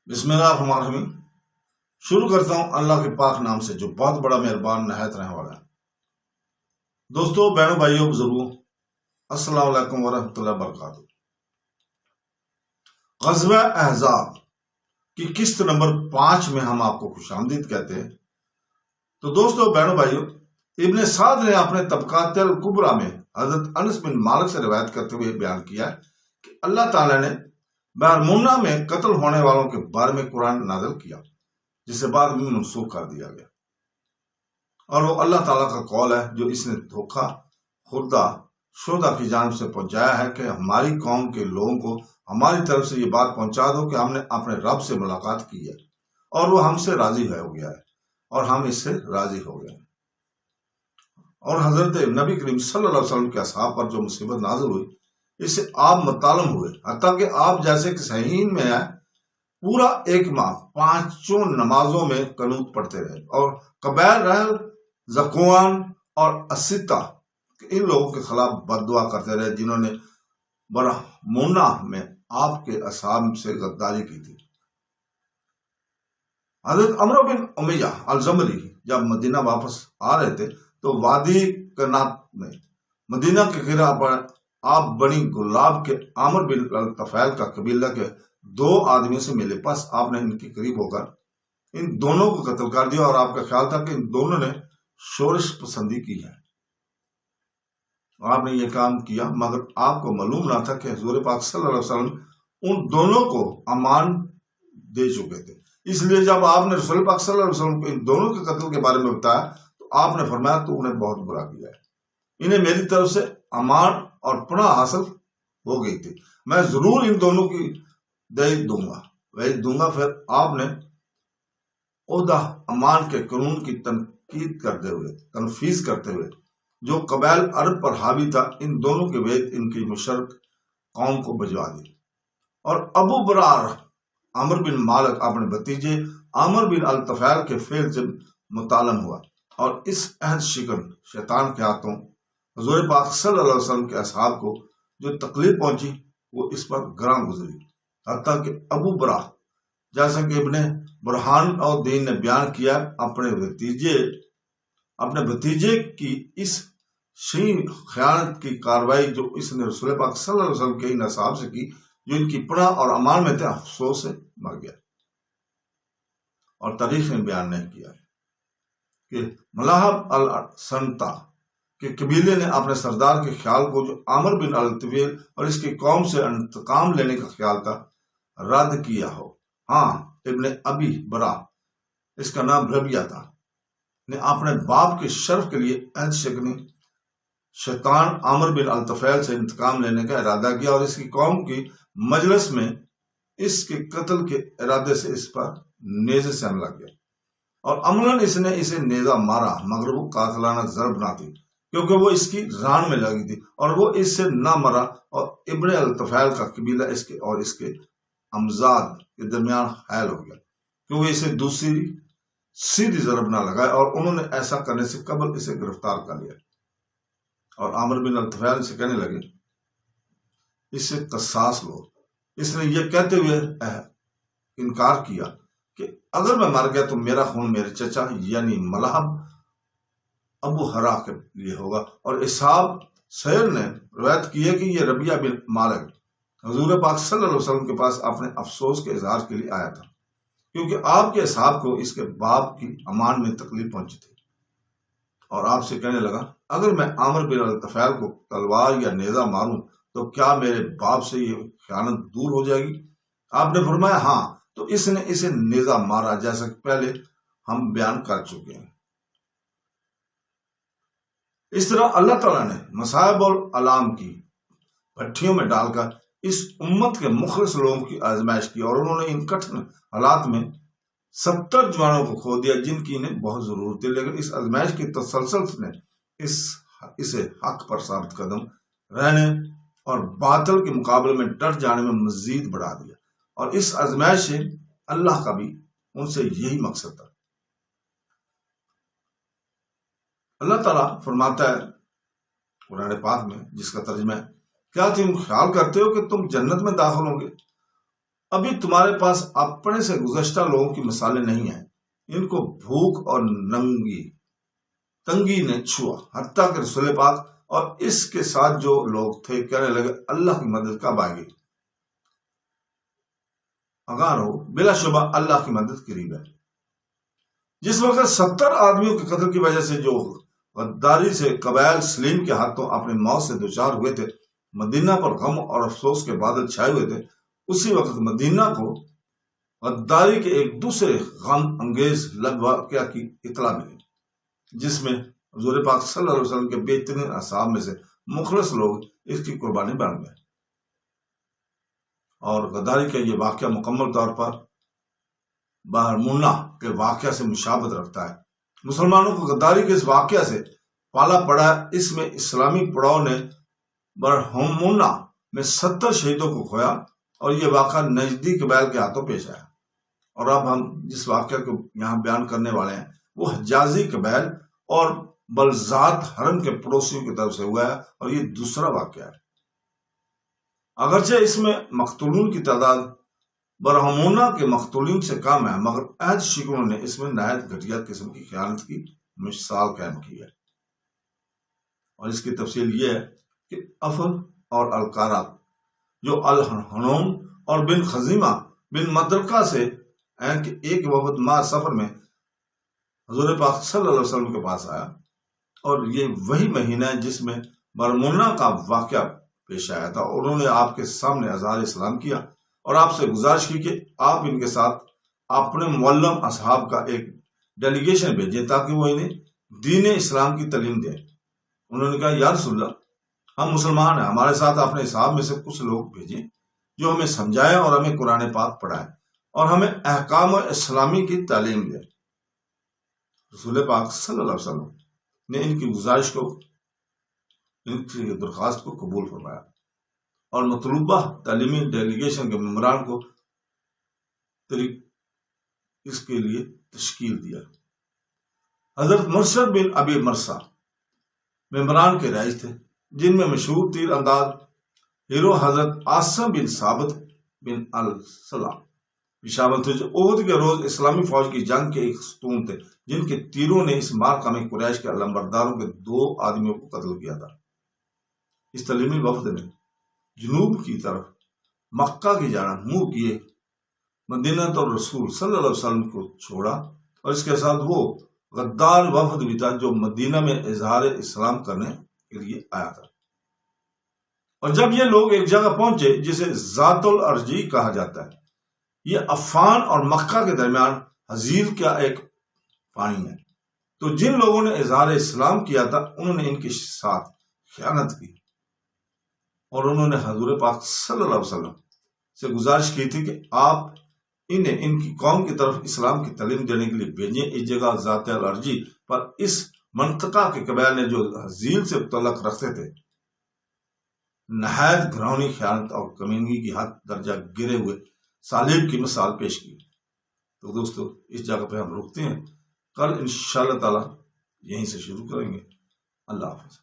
بسم اللہ الرحمن الرحیم۔ شروع کرتا ہوں اللہ کے پاک نام سے جو بہت بڑا مہربان نہایت رحم والا ہے۔ دوستو، بہنوں، بھائیوں، بزرگوں، السلام علیکم ورحمۃ اللہ وبرکاتہ۔ غزوہ احزاب کی قسط نمبر 5 میں ہم آپ کو خوش آمدید کہتے ہیں۔ تو دوستو، بہنوں، بھائیوں، ابن سعد نے اپنے طبقات الکبریٰ میں حضرت انس بن مالک سے روایت کرتے ہوئے بیان کیا کہ اللہ تعالی نے بحرمنا میں قتل ہونے والوں کے بارے میں قرآن نازل کیا، جسے بعد میں منسوخ کر دیا گیا، اور وہ اللہ تعالیٰ کا قول ہے جو اس نے دھوکہ خوردہ شہداء کی جانب سے پہنچایا ہے کہ ہماری قوم کے لوگوں کو ہماری طرف سے یہ بات پہنچا دو کہ ہم نے اپنے رب سے ملاقات کی ہے اور وہ ہم سے راضی ہو گیا ہے اور ہم اس سے راضی ہو گئے ہیں۔ اور حضرت نبی کریم صلی اللہ علیہ وسلم کے اصحاب پر جو مصیبت نازل ہوئی، اس سے آپ متعلم ہوئے، حتیٰ کہ آپ جیسے کہ صحیح میں ہے پورا 1 ماہ 5 نمازوں میں قنوت پڑھتے رہے، اور قبائل رحل، زکوان اور اسیتا ان لوگوں کے خلاف بد دعا کرتے رہے جنہوں نے برہمونا میں آپ کے اصحاب سے غداری کی تھی۔ حضرت عمرو بن امیہ الزمری جب مدینہ واپس آ رہے تھے تو وادی کنات میں مدینہ کے قلعہ پر آپ بنی گلاب کے عامر بن الطفیل کا قبیلہ کے 2 آدمیوں سے ملے۔ پس آپ نے ان کے قریب ہو کر ان دونوں کو قتل کر دیا، اور آپ کا خیال تھا کہ ان دونوں نے شورش پسندی کی ہے۔ آپ نے یہ کام کیا، مگر آپ کو معلوم نہ تھا کہ حضور پاک صلی اللہ علیہ وسلم ان دونوں کو امان دے چکے تھے۔ اس لیے جب آپ نے رسول پاک صلی اللہ علیہ وسلم کو ان دونوں کے قتل کے بارے میں بتایا تو آپ نے فرمایا تو انہیں بہت برا کیا ہے، انہیں میری طرف سے امان اور پناہ حاصل ہو گئی تھی، میں ضرور ان دونوں کی دعوت دوں گا۔ پھر آپ نے عہدہ امان کے قانون کی تنفیذ کرتے ہوئے جو قبائل عرب پر حاوی تھا، ان دونوں کے وید ان کی مشرق قوم کو بھجوا دی، اور ابو برار عامر بن مالک اپنے بھتیجے عامر بن الطفیل کے فعل سے متعلم ہوا، اور اس عہد شکن شیطان کے ہاتھوں حضور پاک صلی اللہ علیہ وسلم کے اصحاب کو جو تکلیف پہنچی وہ اس پر گراں گزری، حتیٰ کہ ابو برا جیسا کہ ابن برہان اور دین نے بیان کیا، اپنے بھتیجے کی اس شین خیانت کی کاروائی جو اس نے رسول پاک صلی اللہ علیہ وسلم کے ان اصحاب سے کی جو ان کی پناہ اور امان میں تھے، افسوس سے مر گیا۔ اور تاریخ نے بیان نہیں کیا کہ ملاحب السنتا کہ قبیلے نے اپنے سردار کے خیال کو جو عامر بن الطفیل اور اس کی قوم سے انتقام لینے کا خیال تھا رد کیا ہو۔ ہاں، ابن ابی برا، اس کا نام ربیہ تھا، نے اپنے باپ کے شرف کے لیے عہد شکنی شیطان عامر بن الطفیل سے انتقام لینے کا ارادہ کیا، اور اس کی قوم کی مجلس میں اس کے قتل کے ارادے سے اس پر نیزے سے حملہ کیا، اور عملاً اس نے اسے نیزہ مارا، مگر وہ قاتلانہ ضرب نہ تھی کیونکہ وہ اس کی ران میں لگی تھی، اور وہ اس سے نہ مرا، اور ابن الطفیل کا قبیلہ اس کے امزاد کے درمیان حائل ہو گیا کہ وہ اسے دوسری سیدھی ضرب نہ لگائے، اور انہوں نے ایسا کرنے سے قبل اسے گرفتار کر لیا، اور عامر بن الطفیل سے کہنے لگے اس سے قصاص لو۔ اس نے یہ کہتے ہوئے انکار کیا کہ اگر میں مر گیا تو میرا خون میرے چچا یعنی ملحب ابو ہرا کے لیے ہوگا۔ اور اصحاب سیر نے روایت کی ہے کہ یہ ربیہ بن مالک حضور پاک صلی اللہ علیہ وسلم کے پاس اپنے افسوس کے اظہار کے لیے آیا تھا، کیونکہ آپ کے اصحاب کو اس کے باپ کی امان میں تکلیف پہنچی تھی، اور آپ سے کہنے لگا اگر میں عامر بن الطفیل کو تلوار یا نیزہ ماروں تو کیا میرے باپ سے یہ خیانت دور ہو جائے گی؟ آپ نے فرمایا ہاں، تو اس نے اسے نیزہ مارا جیسا کہ پہلے ہم بیان کر چکے ہیں۔ اس طرح اللہ تعالیٰ نے مصائب العلام کی بھٹیوں میں ڈال کر اس امت کے مخلص لوگوں کی آزمائش کی، اور انہوں نے ان کٹھن حالات میں 70 جوانوں کو کھو دیا جن کی انہیں بہت ضرورت تھی، لیکن اس آزمائش کی تسلسل نے اسے حق پر ثابت قدم رہنے اور باطل کے مقابلے میں ڈٹ جانے میں مزید بڑھا دیا، اور اس آزمائش سے اللہ کا بھی ان سے یہی مقصد تھا۔ اللہ تعالیٰ فرماتا ہے قرآن پاک میں، جس کا ترجمہ ہے کیا تم خیال کرتے ہو کہ تم جنت میں داخل ہوں گے ابھی تمہارے پاس اپنے سے گزشتہ لوگوں کی مثالیں نہیں ہیں، ان کو بھوک اور تنگی نے چھوا، حتیٰ کہ رسول پاک اور اس کے ساتھ جو لوگ تھے کہنے لگے اللہ کی مدد کب آئے گی؟ آگاہ رہو، بلا شبہ اللہ کی مدد قریب ہے۔ جس وقت 70 آدمیوں کے قتل کی وجہ سے جو غداری سے قبائل سلیم کے ہاتھوں اپنی موت سے دوچار ہوئے تھے، مدینہ پر غم اور افسوس کے بادل چھائے ہوئے تھے، اسی وقت مدینہ کو غداری کے ایک دوسرے غم انگیز واقعہ کی اطلاع ملی، جس میں حضور پاک صلی اللہ علیہ وسلم کے بہترین اصحاب میں سے مخلص لوگ اس کی قربانی بن گئے۔ اور غداری کا یہ واقعہ مکمل طور پر برہمونہ کے واقعہ سے مشابہت رکھتا ہے۔ مسلمانوں کو غداری کے اس واقعہ سے پالا پڑا ہے۔ اس میں اسلامی پڑاؤ نے برہمونہ میں 70 شہیدوں کو کھویا اور یہ واقعہ نجدی قبائل کے ہاتھوں پیش آیا۔ اور اب ہم جس واقعہ کو یہاں بیان کرنے والے ہیں وہ حجازی قبائل اور بلزات حرم کے پڑوسیوں کی طرف سے ہوا ہے، اور یہ دوسرا واقعہ ہے۔ اگرچہ اس میں مقتولون کی تعداد برہمونہ کے مقتولین سے کم ہے، مگر عہد شکنوں نے اس میں نہایت گھٹیا قسم کی خیانت کی مثال قائم کی ہے۔ اور اس کی تفصیل یہ ہے کہ افل اور القارات جو الحنون اور بن خزیمہ بن مدرکہ سے ہیں کہ ایک وفد ماہ سفر میں حضور پاک صلی اللہ علیہ وسلم کے پاس آیا، اور یہ وہی مہینہ ہے جس میں برہمونہ کا واقعہ پیش آیا تھا۔ انہوں نے آپ کے سامنے اظہار اسلام کیا اور آپ سے گزارش کی کہ آپ ان کے ساتھ اپنے معلم اصحاب کا ایک ڈیلیگیشن بھیجیں تاکہ وہ انہیں دین اسلام کی تعلیم دیں۔ انہوں نے کہا یا رسول اللہ، ہم مسلمان ہیں، ہمارے ساتھ اپنے اصحاب میں سے کچھ لوگ بھیجیں جو ہمیں سمجھائیں اور ہمیں قرآن پاک پڑھائیں اور ہمیں احکام اسلامی کی تعلیم دیں۔ رسول پاک صلی اللہ علیہ وسلم نے ان کی گزارش کو، ان کی درخواست کو قبول فرمایا اور مطلوبہ تعلیمی ڈیلیگیشن کے ممبران کو اس کے لیے تشکیل دیا۔ حضرت مرشد بن ابی مرسا ممبران کے رئیس تھے، جن میں مشہور تیر انداز ہیرو حضرت عاصم بن ثابت بن السلام شامل تھے، جو احد کے روز اسلامی فوج کی جنگ کے ایک ستون تھے، جن کے تیروں نے اس مارکہ میں قریش کے علمبرداروں کے 2 آدمیوں کو قتل کیا تھا۔ اس تعلیمی وفد نے جنوب کی طرف مکہ کی جانب منہ کیے مدینہ تو رسول صلی اللہ علیہ وسلم کو چھوڑا، اور اس کے ساتھ وہ غدار وفد بھی تھا جو مدینہ میں اظہار اسلام کرنے کے لیے آیا تھا۔ اور جب یہ لوگ ایک جگہ پہنچے جسے ذات الارجی کہا جاتا ہے، یہ عفان اور مکہ کے درمیان حزیر کا ایک پانی ہے، تو جن لوگوں نے اظہار اسلام کیا تھا انہوں نے ان کے ساتھ خیانت کی، اور انہوں نے حضور پاک صلی اللہ علیہ وسلم سے گزارش کی تھی کہ آپ انہیں ان کی قوم کی طرف اسلام کی تعلیم دینے کے لیے بھیجیں۔ اس جگہ ذات الارجی پر اس منطقہ کے قبائل نے جو حزیل سے تعلق رکھتے تھے نہایت گھرونی خیانت اور کمینگی کی حد درجہ گرے ہوئے صالب کی مثال پیش کی۔ تو دوستو اس جگہ پہ ہم رکتے ہیں، کل انشاءاللہ تعالی یہیں سے شروع کریں گے۔ اللہ حافظ۔